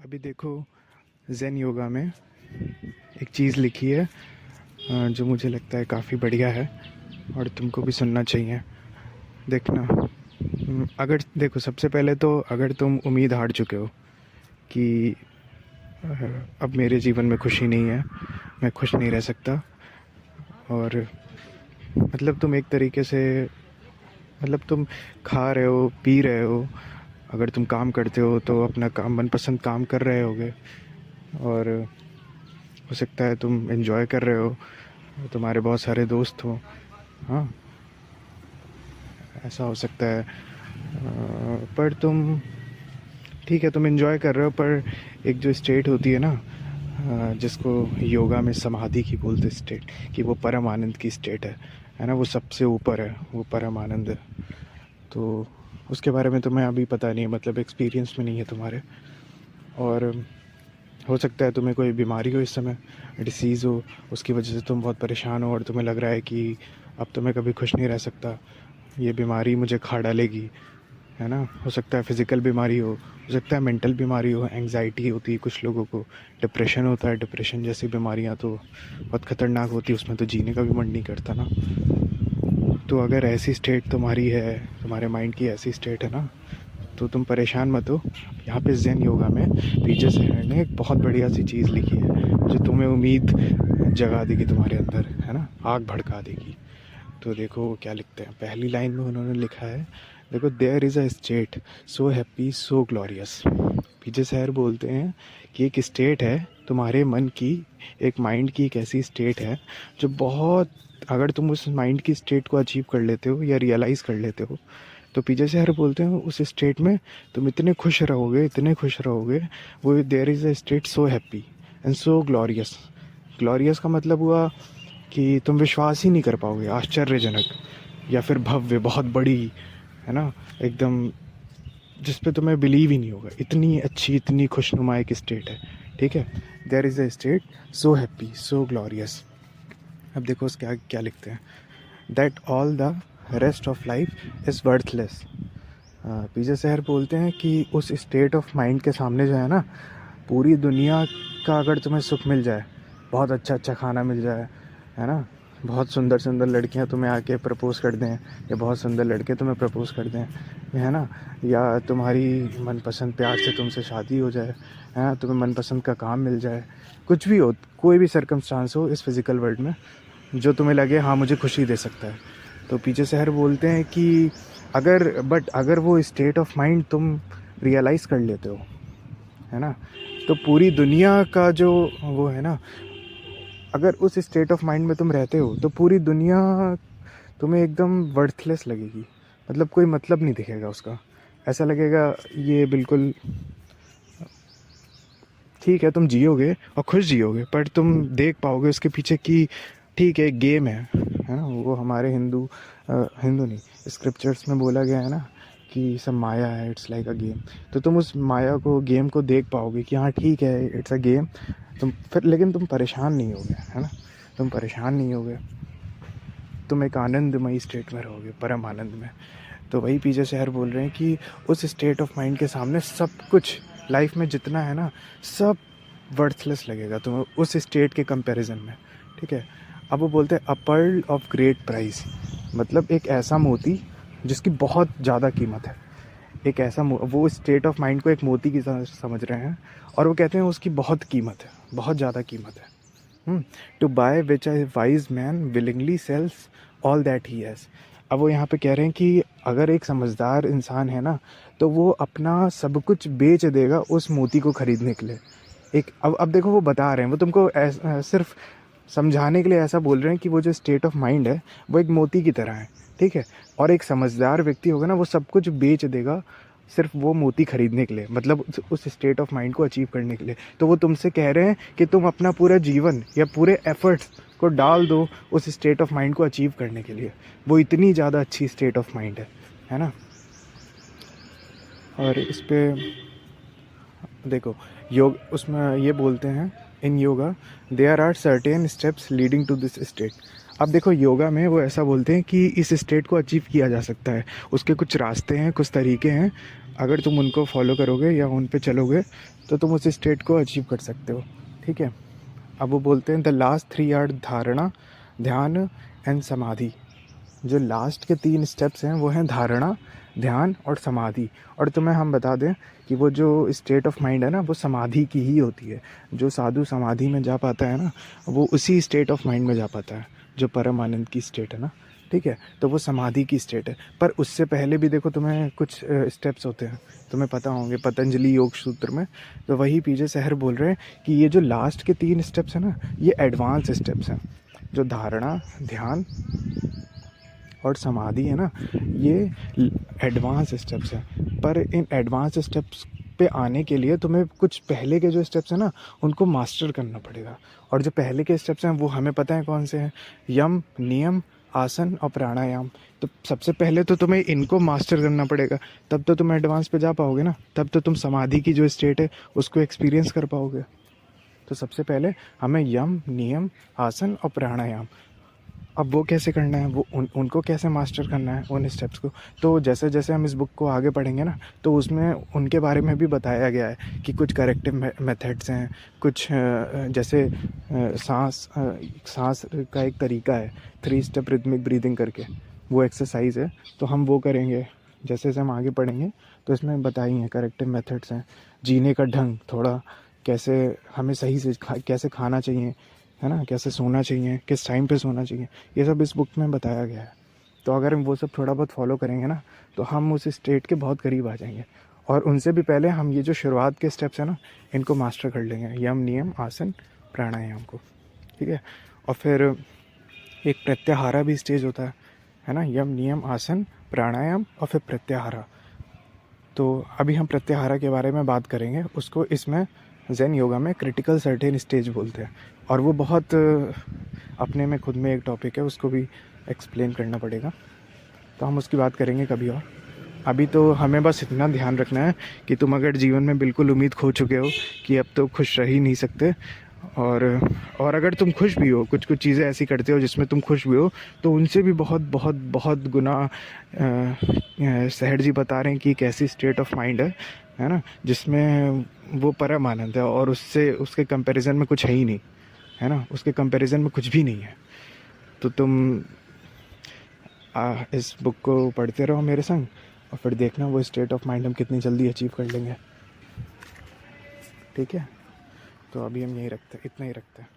अभी देखो, ज़ेन योगा में एक चीज़ लिखी है जो मुझे लगता है काफ़ी बढ़िया है और तुमको भी सुनना चाहिए। देखना। अगर देखो, सबसे पहले तो अगर तुम उम्मीद हार चुके हो कि अब मेरे जीवन में खुशी नहीं है, मैं खुश नहीं रह सकता, और मतलब तुम एक तरीके से, मतलब तुम खा रहे हो, पी रहे हो, अगर तुम काम करते हो तो अपना काम, मनपसंद काम कर रहे होगे, और हो सकता है तुम एंजॉय कर रहे हो, तुम्हारे बहुत सारे दोस्त हो। हाँ, ऐसा हो सकता है। पर तुम, ठीक है, तुम एंजॉय कर रहे हो, पर एक जो स्टेट होती है ना, जिसको योगा में समाधि की बोलते स्टेट, कि वो परम आनंद की स्टेट है ना, वो सबसे ऊपर है, वो परम आनंद है। तो उसके बारे में तुम्हें अभी पता नहीं है, मतलब एक्सपीरियंस में नहीं है तुम्हारे। और हो सकता है तुम्हें कोई बीमारी हो इस समय, डिसीज़ हो, उसकी वजह से तुम बहुत परेशान हो और तुम्हें लग रहा है कि अब तो मैं कभी खुश नहीं रह सकता, ये बीमारी मुझे खा डालेगी, है ना। हो सकता है फिज़िकल बीमारी हो सकता है मेंटल बीमारी हो, एंग्जाइटी होती है कुछ लोगों को, डिप्रेशन होता है। डिप्रेशन जैसी बीमारियां तो बहुत ख़तरनाक होती है, उसमें तो जीने का भी मन नहीं करता ना। तो अगर ऐसी स्टेट तुम्हारी है, तुम्हारे माइंड की ऐसी स्टेट है ना, तो तुम परेशान मत हो। यहाँ पे ज़ेन योगा में पीजे सहर ने एक बहुत बढ़िया सी चीज़ लिखी है जो तुम्हें उम्मीद जगा देगी तुम्हारे अंदर, है ना, आग भड़का देगी। तो देखो वो क्या लिखते हैं। पहली लाइन में उन्होंने लिखा है, देखो, there is a state so happy so glorious. P J Sahar बोलते हैं कि एक स्टेट है तुम्हारे मन की, एक माइंड की, एक ऐसी स्टेट है जो बहुत, अगर तुम उस माइंड की स्टेट को अचीव कर लेते हो या रियलाइज़ कर लेते हो, तो पीजे सहर बोलते हैं उस स्टेट में तुम इतने खुश रहोगे, इतने खुश रहोगे। वो there is a state so happy and so glorious. Glorious का मतलब हुआ कि तुम विश्वास ही नहीं कर पाओगे, आश्चर्यजनक या फिर भव्य, बहुत बड़ी, है ना, एकदम, जिस पे तुम्हें बिलीव ही नहीं होगा। इतनी अच्छी, इतनी खुशनुमा एक स्टेट है, ठीक है। There is a state so happy so glorious. अब देखो उसके आगे क्या लिखते हैं, that all the rest of life is worthless. P J Sahar बोलते हैं कि उस स्टेट ऑफ माइंड के सामने जो है ना, पूरी दुनिया का अगर तुम्हें सुख मिल जाए, बहुत अच्छा अच्छा खाना मिल जाए, है ना, बहुत सुंदर सुंदर लड़कियां तुम्हें आके प्रपोज़ कर दें, या बहुत सुंदर लड़के तुम्हें प्रपोज़ कर दें, है ना, या तुम्हारी मनपसंद प्यार से तुमसे शादी हो जाए, है ना, तुम्हें मनपसंद का काम मिल जाए, कुछ भी हो, कोई भी सर्कमस्टांस हो इस फिज़िकल वर्ल्ड में जो तुम्हें लगे हाँ मुझे खुशी दे सकता है, तो पीछे शहर बोलते हैं कि अगर वो स्टेट ऑफ माइंड तुम रियलाइज़ कर लेते हो, है ना, तो पूरी दुनिया का जो वो है ना, अगर उस स्टेट ऑफ माइंड में तुम रहते हो तो पूरी दुनिया तुम्हें एकदम वर्थलेस लगेगी, मतलब कोई मतलब नहीं दिखेगा उसका। ऐसा लगेगा ये बिल्कुल ठीक है, तुम जियोगे और खुश जियोगे, पर तुम देख पाओगे उसके पीछे कि ठीक है, गेम है ना, वो हमारे हिंदू नहीं, स्क्रिप्चर्स में बोला गया है ना कि सब माया है, इट्स लाइक अ गेम। तो तुम उस माया को, गेम को देख पाओगे कि हाँ ठीक है, इट्स अ गेम। तुम फिर, लेकिन तुम परेशान नहीं होगे, है ना, तुम परेशान नहीं होगे, तुम एक आनंदमयी स्टेट में रहोगे, परम आनंद में। तो वही पीजे शहर बोल रहे हैं कि उस स्टेट ऑफ माइंड के सामने सब कुछ लाइफ में जितना है ना, सब वर्थलेस लगेगा तुम्हें उस स्टेट के कंपैरिजन में, ठीक है। अब वो बोलते हैं अ पर्ल ऑफ ग्रेट प्राइस, मतलब एक ऐसा मोती जिसकी बहुत ज़्यादा कीमत है। एक ऐसा वो स्टेट ऑफ माइंड को एक मोती की तरह समझ रहे हैं, और वो कहते हैं उसकी बहुत कीमत है, बहुत ज़्यादा कीमत है। To buy which a wise man willingly sells all that he has. अब वो यहाँ पे कह रहे हैं कि अगर एक समझदार इंसान है ना, तो वो अपना सब कुछ बेच देगा उस मोती को खरीदने के लिए। एक, अब देखो वो बता रहे हैं, वो तुमको सिर्फ समझाने के लिए ऐसा बोल रहे हैं कि वो जो स्टेट ऑफ माइंड है वो एक मोती की तरह है, ठीक है। और एक समझदार व्यक्ति होगा ना, वो सब कुछ बेच देगा सिर्फ वो मोती खरीदने के लिए, मतलब उस स्टेट ऑफ माइंड को अचीव करने के लिए। तो वो तुमसे कह रहे हैं कि तुम अपना पूरा जीवन या पूरे एफर्ट्स को डाल दो उस स्टेट ऑफ माइंड को अचीव करने के लिए। वो इतनी ज़्यादा अच्छी स्टेट ऑफ माइंड है ना। और इस पे देखो, योग, उसमें ये बोलते हैं in yoga there are certain steps leading to this state. अब देखो योगा में वो ऐसा बोलते हैं कि इस स्टेट को अचीव किया जा सकता है, उसके कुछ रास्ते हैं, कुछ तरीके हैं, अगर तुम उनको फॉलो करोगे या उन पे चलोगे तो तुम उस स्टेट को अचीव कर सकते हो। ठीक है। अब वो बोलते हैं द लास्ट 3 आर धारणा, ध्यान एंड समाधि। जो लास्ट के 3 स्टेप्स हैं वो हैं धारणा, ध्यान और समाधि। और तुम्हें हम बता दें कि वो जो स्टेट ऑफ माइंड है ना वो समाधि की ही होती है। जो साधु समाधि में जा पाता है ना वो उसी स्टेट ऑफ माइंड में जा पाता है, जो परम आनंद की स्टेट है ना। ठीक है, तो वो समाधि की स्टेट है। पर उससे पहले भी देखो तुम्हें कुछ स्टेप्स होते हैं, तुम्हें पता होंगे पतंजलि योग सूत्र में। तो वही पीजे सहर बोल रहे हैं कि ये जो लास्ट के 3 स्टेप्स हैं ना ये एडवांस स्टेप्स हैं। जो धारणा, ध्यान और समाधि है ना ये एडवांस स्टेप्स हैं। पर इन एडवांस स्टेप्स पे आने के लिए तुम्हें कुछ पहले के जो स्टेप्स हैं ना उनको मास्टर करना पड़ेगा। और जो पहले के स्टेप्स हैं वो हमें पता है कौन से हैं, यम, नियम, आसन और प्राणायाम। तो सबसे पहले तो तुम्हें इनको मास्टर करना पड़ेगा, तब तो तुम एडवांस पे जा पाओगे ना, तब तो तुम समाधि की जो स्टेट है उसको एक्सपीरियंस कर पाओगे। तो सबसे पहले हमें यम, नियम, आसन और प्राणायाम, अब वो कैसे करना है, वो उनको कैसे मास्टर करना है उन स्टेप्स को। तो जैसे जैसे हम इस बुक को आगे पढ़ेंगे ना तो उसमें उनके बारे में भी बताया गया है कि कुछ करेक्टिव मेथड्स हैं, कुछ जैसे सांस का एक तरीका है 3 स्टेप रिदमिक ब्रीदिंग करके, वो एक्सरसाइज है। तो हम वो करेंगे जैसे जैसे हम आगे पढ़ेंगे। तो इसमें बताई हैं करेक्टिव मेथड्स हैं, जीने का ढंग थोड़ा, कैसे हमें सही से कैसे खाना चाहिए है ना, कैसे सोना चाहिए, किस टाइम पे सोना चाहिए, ये सब इस बुक में बताया गया है। तो अगर हम वो सब थोड़ा बहुत फॉलो करेंगे ना तो हम उस स्टेट के बहुत करीब आ जाएंगे। और उनसे भी पहले हम ये जो शुरुआत के स्टेप्स हैं ना इनको मास्टर कर लेंगे, यम, नियम, आसन, प्राणायाम को। ठीक है। और फिर एक प्रत्याहारा भी स्टेज होता है ना, यम, नियम, आसन, प्राणायाम और फिर प्रत्याहारा। तो अभी हम प्रत्याहारा के बारे में बात करेंगे। उसको इसमें ज़ेन योगा में क्रिटिकल सर्टेन स्टेज बोलते हैं। और वो बहुत अपने में खुद में एक टॉपिक है, उसको भी एक्सप्लेन करना पड़ेगा, तो हम उसकी बात करेंगे कभी और। अभी तो हमें बस इतना ध्यान रखना है कि तुम अगर जीवन में बिल्कुल उम्मीद खो चुके हो कि अब तो खुश रह ही नहीं सकते, और अगर तुम खुश भी हो, कुछ कुछ चीज़ें ऐसी करते हो जिसमें तुम खुश भी हो, तो उनसे भी बहुत बहुत बहुत गुना सहर जी बता रहे हैं कि एक ऐसी स्टेट ऑफ माइंड है ना जिसमें वो परम आनंद है, और उससे उसके कंपैरिजन में कुछ है ही नहीं, है ना, उसके कंपैरिजन में कुछ भी नहीं है। तो तुम इस बुक को पढ़ते रहो मेरे संग, और फिर देखना वो स्टेट ऑफ माइंड हम कितनी जल्दी अचीव कर लेंगे। ठीक है, तो अभी हम यही रखते हैं, इतना ही रखते हैं।